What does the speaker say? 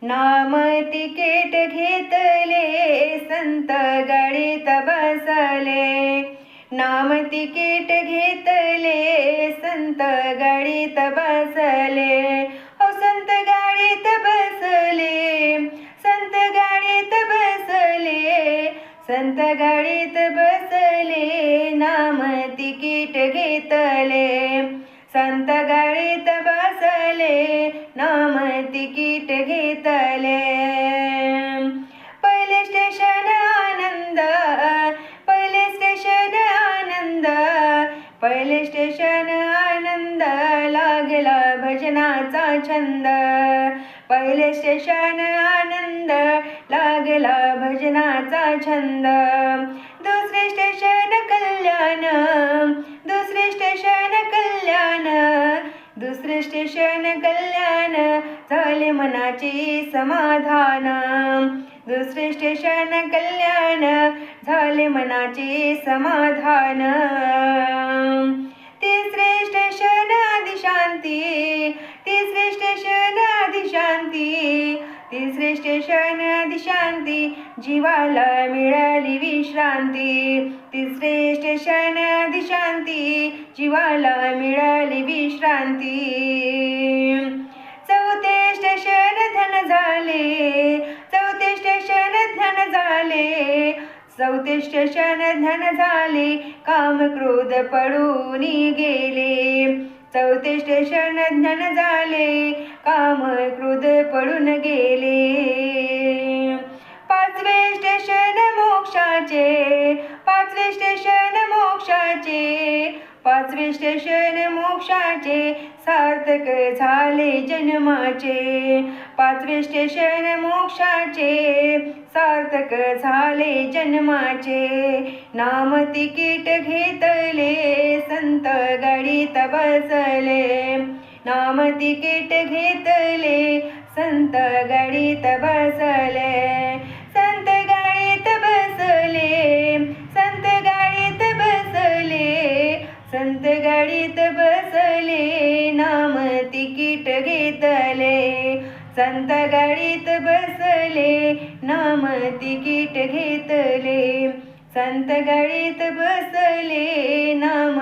नाम तिकीट घेतले संत गाडीत बसले. नाम तिकीट घेतले संत गाडीत बसले. हो संत गाडीत बसले, संत गाडीत बसले, संत गाडीत बसले. नाम तिकीट घेतले संत गाडीत बसले. नाम तिकीट घेतले. पहिले स्टेशन आनंद, पहिले स्टेशन आनंद, पहिले स्टेशन आनंद. लागला भजनाचा छंद, पहिले स्टेशन आनंद. लागला भजनाचा छंद. दुसरे स्टेशन कल्याण, दुसरे स्टेशन कल्याण, दुसरे स्टेशन कल्याण. झाले मनाची समाधान, दुसरे स्टेशन कल्याण. झाले मनाची समाधान. तिसरे स्टेशन आदिशांती, तिसरे स्टेशन आदिशांती, तिसरे स्टेशन आदिशांती. जीवाला मिळाली विश्रांती, तिसरे स्टेशन आदिशांती. जीवाला मिळाली विश्रांती. चौथे स्टेशन धन झाले, चौथे स्टेशन धन झाले, चौथे स्टेशन धन झाले. काम क्रोध पळून गेले, चौथे स्टेशन धन झाले. काम क्रोध पळून गेले. पाचवे स्टेशन मोक्षाचे, पाचवे स्टेशन मोक्षाचे, पाचवे स्टेशन मोक्षाचे. सार्थक झाले जन्माचे, पाचवे स्टेशन मोक्षाचे. सार्थक झाले जन्माचे. नाम तिकीट घेतले संत गाडीत बसले. नाम तिकीट घेतले संत गाडीत बसले. संत गाडीत बसले, संत गाडीत बसले, संत गाडीत बसले. नाम तिकीट घेतले संत गाडीत बसले. नाम तिकीट घेतले संत गाडीत बसले. नाम